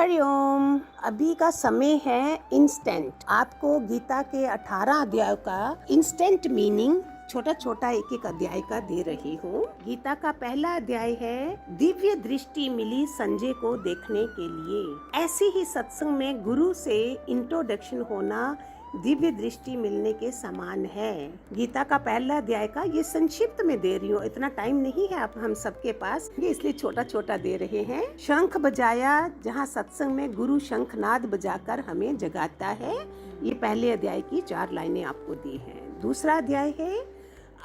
हरिओम। अभी का समय है इंस्टेंट। आपको गीता के 18 अध्याय का इंस्टेंट मीनिंग छोटा छोटा एक एक अध्याय का दे रही हूँ। गीता का पहला अध्याय है दिव्य दृष्टि मिली संजय को देखने के लिए। ऐसे ही सत्संग में गुरु से इंट्रोडक्शन होना दिव्य दृष्टि मिलने के समान है। गीता का पहला अध्याय का ये संक्षिप्त में दे रही हूँ, इतना टाइम नहीं है आप हम सबके पास, ये इसलिए छोटा छोटा दे रहे हैं। शंख बजाया, जहाँ सत्संग में गुरु शंखनाद बजाकर हमें जगाता है। ये पहले अध्याय की 4 लाइनें आपको दी हैं। दूसरा अध्याय है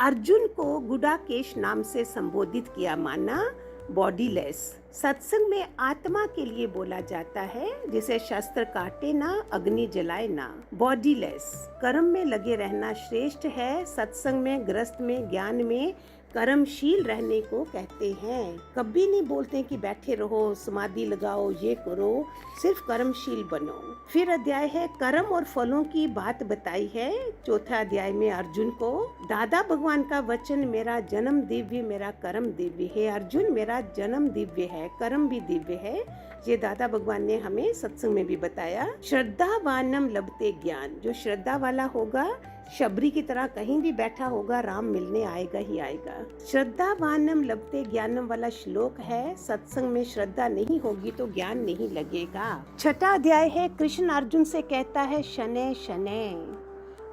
अर्जुन को गुडाकेश नाम से संबोधित किया, माना बॉडीलेस। सत्संग में आत्मा के लिए बोला जाता है, जिसे शस्त्र काटे ना, अग्नि जलाए ना। बॉडीलेस, कर्म में लगे रहना श्रेष्ठ है। सत्संग में, गृहस्थ में, ज्ञान में कर्मशील रहने को कहते हैं। कभी नहीं बोलते कि बैठे रहो, समाधि लगाओ, ये करो, सिर्फ कर्मशील बनो। फिर अध्याय है कर्म और फलों की बात बताई है। चौथा अध्याय में अर्जुन को दादा भगवान का वचन, मेरा जन्म दिव्य, मेरा कर्म दिव्य है। अर्जुन, मेरा जन्म दिव्य है, कर्म भी दिव्य है। ये दादा भगवान ने हमें सत्संग में भी बताया। श्रद्धावानम लभते ज्ञान, जो श्रद्धा वाला होगा, शबरी की तरह कहीं भी बैठा होगा, राम मिलने आएगा ही आएगा। श्रद्धावानम लभते ज्ञानम वाला श्लोक है। सत्संग में श्रद्धा नहीं होगी तो ज्ञान नहीं लगेगा। छठा अध्याय है कृष्ण अर्जुन से कहता है शनै शनै।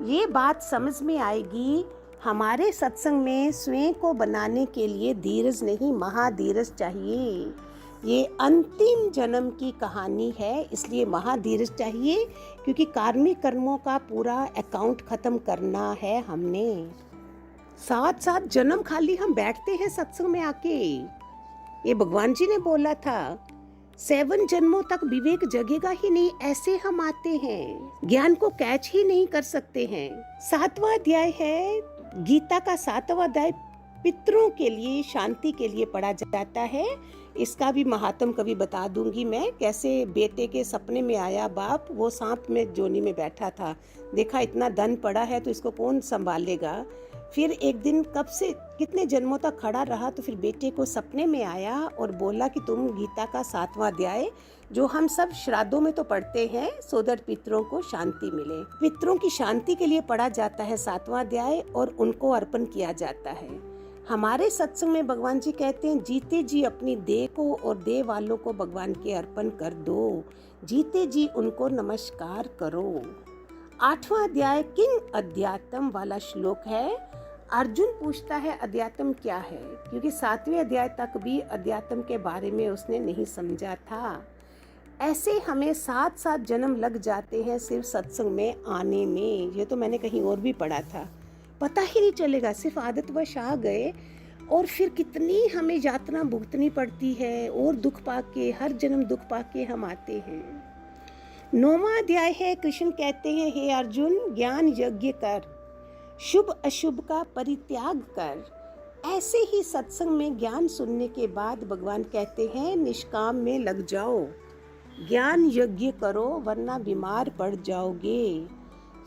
ये बात समझ में आएगी, हमारे सत्संग में स्वयं को बनाने के लिए धीरज नहीं, महाधीरज चाहिए। ये अंतिम जन्म की कहानी है, इसलिए महाधीरज चाहिए, क्योंकि कार्मिक कर्मों का पूरा अकाउंट खत्म करना है हमने। 7 जन्म खाली हम बैठते हैं सत्संग में आके। ये भगवान जी ने बोला था 7 जन्मों तक विवेक जगेगा ही नहीं, ऐसे हम आते हैं, ज्ञान को कैच ही नहीं कर सकते हैं। 7वां अध्याय है गीता का 7वां अध्याय पितरों के लिए, शांति के लिए पढ़ा जाता है। इसका भी महात्म कभी बता दूंगी मैं, कैसे बेटे के सपने में आया बाप, वो सांप में जोनी में बैठा था, देखा इतना धन पड़ा है तो इसको कौन संभालेगा। फिर एक दिन कब से कितने जन्मों तक खड़ा रहा, तो फिर बेटे को सपने में आया और बोला कि तुम गीता का 7वां अध्याय, जो हम सब श्राद्धों में तो पढ़ते हैं, सो दैट पितरों को शांति मिले, पितरों की शांति के लिए पढ़ा जाता है 7वां अध्याय और उनको अर्पण किया जाता है। हमारे सत्संग में भगवान जी कहते हैं जीते जी अपनी देह को और देह वालों को भगवान के अर्पण कर दो, जीते जी उनको नमस्कार करो। 8वां अध्याय किंग अध्यात्म वाला श्लोक है। अर्जुन पूछता है अध्यात्म क्या है, क्योंकि 7वें अध्याय तक भी अध्यात्म के बारे में उसने नहीं समझा था। ऐसे हमें 7 जन्म लग जाते हैं सिर्फ सत्संग में आने में। ये तो मैंने कहीं और भी पढ़ा था, पता ही नहीं चलेगा, सिर्फ आदतवश आ गए और फिर कितनी हमें यातना भुगतनी पड़ती है और दुख पाके, हर जन्म दुख पाके हम आते हैं। 9वां अध्याय है कृष्ण कहते हैं हे अर्जुन, ज्ञान यज्ञ कर, शुभ अशुभ का परित्याग कर। ऐसे ही सत्संग में ज्ञान सुनने के बाद भगवान कहते हैं निष्काम में लग जाओ, ज्ञान यज्ञ करो वरना बीमार पड़ जाओगे।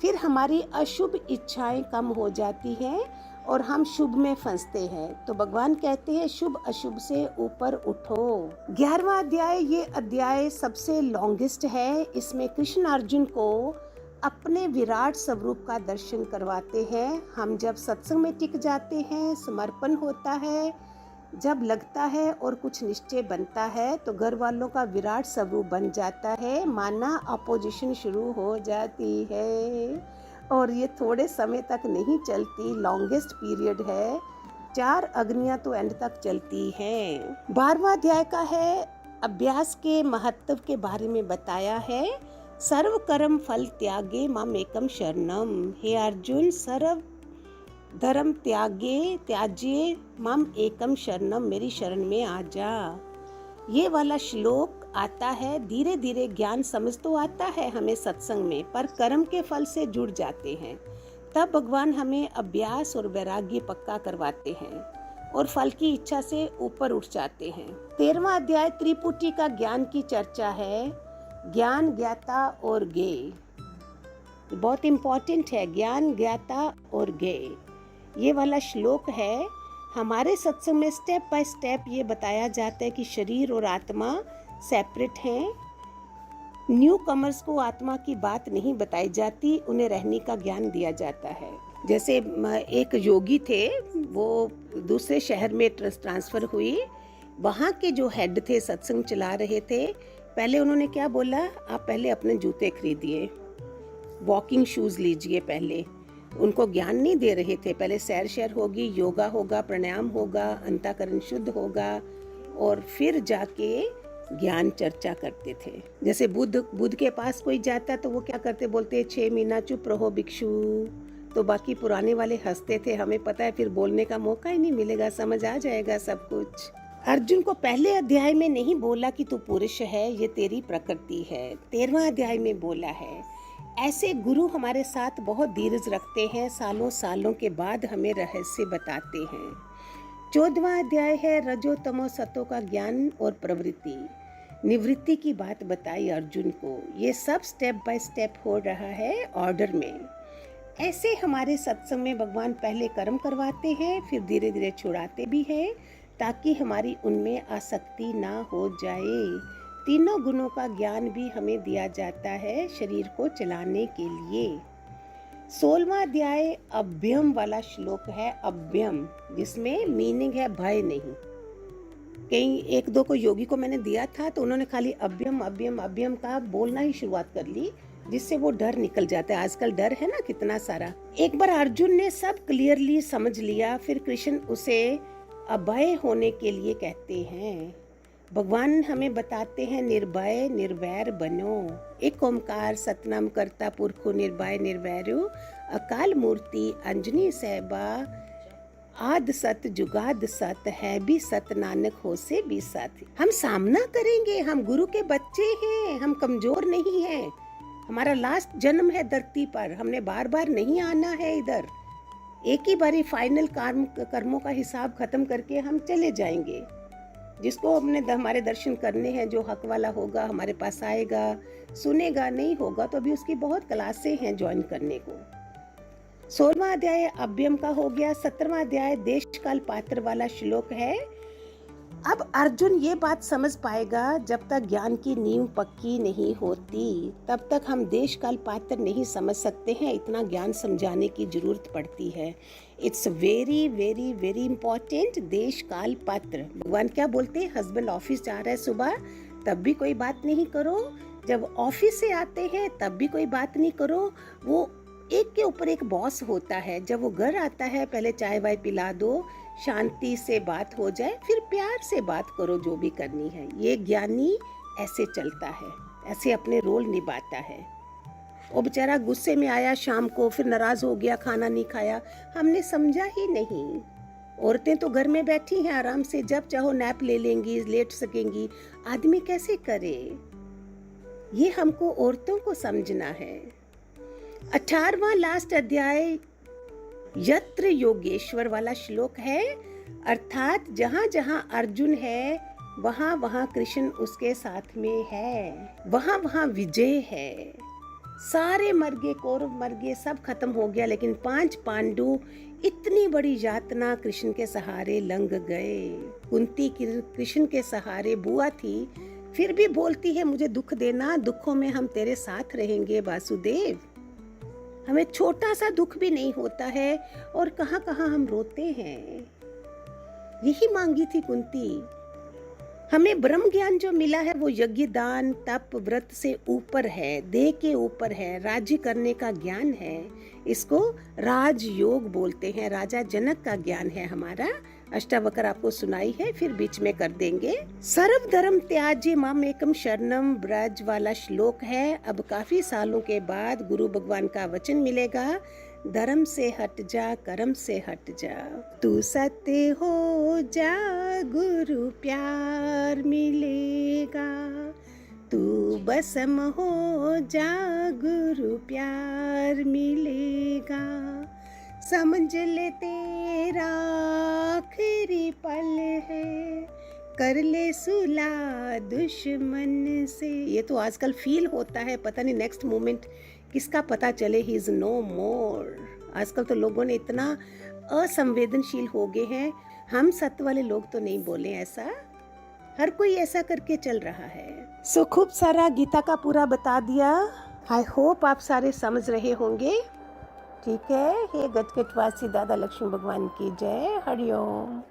फिर हमारी अशुभ इच्छाएं कम हो जाती हैं और हम शुभ में फंसते हैं, तो भगवान कहते हैं शुभ अशुभ से ऊपर उठो। 11वां अध्याय, ये अध्याय सबसे लॉन्गेस्ट है। इसमें कृष्ण अर्जुन को अपने विराट स्वरूप का दर्शन करवाते हैं। हम जब सत्संग में टिक जाते हैं, समर्पण होता है, जब लगता है और कुछ निश्चय बनता है, तो घर वालों का विराट स्वरूप बन जाता है, माना अपोजिशन शुरू हो जाती है। और ये थोड़े समय तक नहीं चलती, लॉन्गेस्ट पीरियड है। 4 अग्नियां तो एंड तक चलती हैं। 12वां अध्याय का है अभ्यास के महत्व के बारे में बताया है। सर्व कर्म फल त्यागे माम एकम शरणम। हे अर्जुन, सर्व धर्म त्याज्ये माम एकम शरणम, मेरी शरण में आ जा। ये वाला श्लोक आता है, धीरे धीरे ज्ञान समझ तो आता है हमें सत्संग में, पर कर्म के फल से जुड़ जाते हैं। तब भगवान हमें अभ्यास और वैराग्य पक्का करवाते हैं और फल की इच्छा से ऊपर उठ जाते हैं। 13वां अध्याय त्रिपुटी का ज्ञान की चर्चा है, ज्ञान ज्ञाता और ज्ञेय, बहुत इम्पोर्टेंट है, ज्ञान ज्ञाता और ज्ञेय। ये वाला श्लोक है। हमारे सत्संग में स्टेप बाय स्टेप ये बताया जाता है कि शरीर और आत्मा सेपरेट हैं, न्यू कमर्स को आत्मा की बात नहीं बताई जाती, उन्हें रहने का ज्ञान दिया जाता है। जैसे एक योगी थे, वो दूसरे शहर में ट्रांसफ़र हुई, वहाँ के जो हेड थे, सत्संग चला रहे थे, पहले उन्होंने क्या बोला, आप पहले अपने जूते खरीदिए, वॉकिंग शूज़ लीजिए पहले। उनको ज्ञान नहीं दे रहे थे, पहले सैर शैर होगी, योगा होगा, प्राणायाम होगा, अंतःकरण शुद्ध होगा, और फिर जाके ज्ञान चर्चा करते थे। जैसे बुद्ध के पास कोई जाता तो वो क्या करते, बोलते 6 महीना चुप रहो भिक्षु, तो बाकी पुराने वाले हंसते थे, हमें पता है फिर बोलने का मौका ही नहीं मिलेगा, समझ आ जाएगा सब कुछ। अर्जुन को पहले अध्याय में नहीं बोला कि तू पुरुष है, ये तेरी प्रकृति है, 13वां अध्याय में बोला है। ऐसे गुरु हमारे साथ बहुत धीरज रखते हैं, सालों सालों के बाद हमें रहस्य बताते हैं। 14वां अध्याय है रजो तमो सतो का ज्ञान और प्रवृत्ति, निवृत्ति की बात बताई अर्जुन को। ये सब स्टेप बाय स्टेप हो रहा है ऑर्डर में। ऐसे हमारे सत्संग में भगवान पहले कर्म करवाते हैं, फिर धीरे धीरे छुड़ाते भी हैं, ताकि हमारी उनमें आसक्ति ना हो जाए। तीनों गुणों का ज्ञान भी हमें दिया जाता है शरीर को चलाने के लिए। 16वां अध्याय अभ्यम वाला श्लोक है, अभ्यम, जिसमें मीनिंग है भय नहीं। कहीं एक दो को योगी को मैंने दिया था तो उन्होंने खाली अभ्यम अभ्यम अभ्यम का बोलना ही शुरुआत कर ली, जिससे वो डर निकल जाता है। आजकल डर है ना कितना सारा। एक बार अर्जुन ने सब क्लियरली समझ लिया, फिर कृष्ण उसे अभय होने के लिए कहते हैं। भगवान हमें बताते हैं निर्भय निर्वैर बनो। एक ओमकार सतनाम करता पुरखो निर्भय निर्वैरु, अकाल मूर्ति अंजनी सहबा, आद सत जुगाद सत है भी सत, नानक हो से भी सत। हम सामना करेंगे, हम गुरु के बच्चे हैं, हम कमजोर नहीं हैं। हमारा लास्ट जन्म है धरती पर, हमने बार बार नहीं आना है इधर। एक ही बारी फाइनल कर्मों का हिसाब खत्म करके हम चले जाएंगे। जिसको हमारे दर्शन करने हैं, जो हक वाला होगा हमारे पास आएगा, सुनेगा, नहीं होगा तो अभी उसकी बहुत क्लासें हैं ज्वाइन करने को। 16वां अध्याय अभ्यम का हो गया। 17वां अध्याय देश काल पात्र वाला श्लोक है। अब अर्जुन ये बात समझ पाएगा, जब तक ज्ञान की नींव पक्की नहीं होती तब तक हम देश काल पात्र नहीं समझ सकते हैं। इतना ज्ञान समझाने की जरूरत पड़ती है। It's very very very important. देश काल पात्र, भगवान क्या बोलते हैं, हस्बैंड ऑफिस जा रहा है सुबह तब भी कोई बात नहीं करो, जब ऑफिस से आते हैं तब भी कोई बात नहीं करो। वो एक के ऊपर एक बॉस होता है। जब वो घर आता है पहले चाय वाय पिला दो, शांति से बात हो जाए, फिर प्यार से बात करो जो भी करनी है। ये ज्ञानी ऐसे चलता है, ऐसे अपने रोल निभाता है। वो बेचारा गुस्से में आया शाम को, फिर नाराज हो गया, खाना नहीं खाया, हमने समझा ही नहीं। औरतें तो घर में बैठी हैं आराम से, जब चाहो नैप ले लेंगी, लेट सकेंगी। आदमी कैसे करे, ये हमको औरतों को समझना है। 18वां लास्ट अध्याय यत्र योगेश्वर वाला श्लोक है, अर्थात जहाँ जहाँ अर्जुन है वहाँ वहाँ कृष्ण उसके साथ में है, वहाँ वहाँ विजय है। सारे मर गए, कौरव मर गए, सब खत्म हो गया, लेकिन 5 पांडु इतनी बड़ी यातना कृष्ण के सहारे लंघ गए। कुंती कृष्ण के सहारे बुआ थी, फिर भी बोलती है मुझे दुख देना, दुखों में हम तेरे साथ रहेंगे वासुदेव। हमें छोटा सा दुख भी नहीं होता है और कहाँ कहाँ हम रोते हैं। यही मांगी थी कुंती। हमें ब्रह्म ज्ञान जो मिला है वो यज्ञ दान तप व्रत से ऊपर है, देह के ऊपर है, राज्य करने का ज्ञान है। इसको राजयोग बोलते हैं, राजा जनक का ज्ञान है हमारा। अष्टावक्र आपको सुनाई है, फिर बीच में कर देंगे। सर्व धर्म त्याज्य माम एकम शरणम ब्रज वाला श्लोक है। अब काफी सालों के बाद गुरु भगवान का वचन मिलेगा, धर्म से हट जा, कर्म से हट जा, तू सत्य हो जा, गुरु प्यार मिलेगा, तू बसम हो जा, गुरु प्यार मिलेगा, समझ ले तेरा आखिरी पल है, कर ले सुलह दुश्मन से। ये तो आजकल फील होता है, पता नहीं नेक्स्ट मोमेंट किसका पता चले, ही इज नो मोर। आजकल तो लोगों ने इतना असंवेदनशील हो गए हैं। हम सत्य वाले लोग तो नहीं बोले ऐसा, हर कोई ऐसा करके चल रहा है। सो खूब सारा गीता का पूरा बता दिया। आई होप आप सारे समझ रहे होंगे। ठीक है। हे गजगजवासी दादा लक्ष्मी भगवान की जय। हरिओम।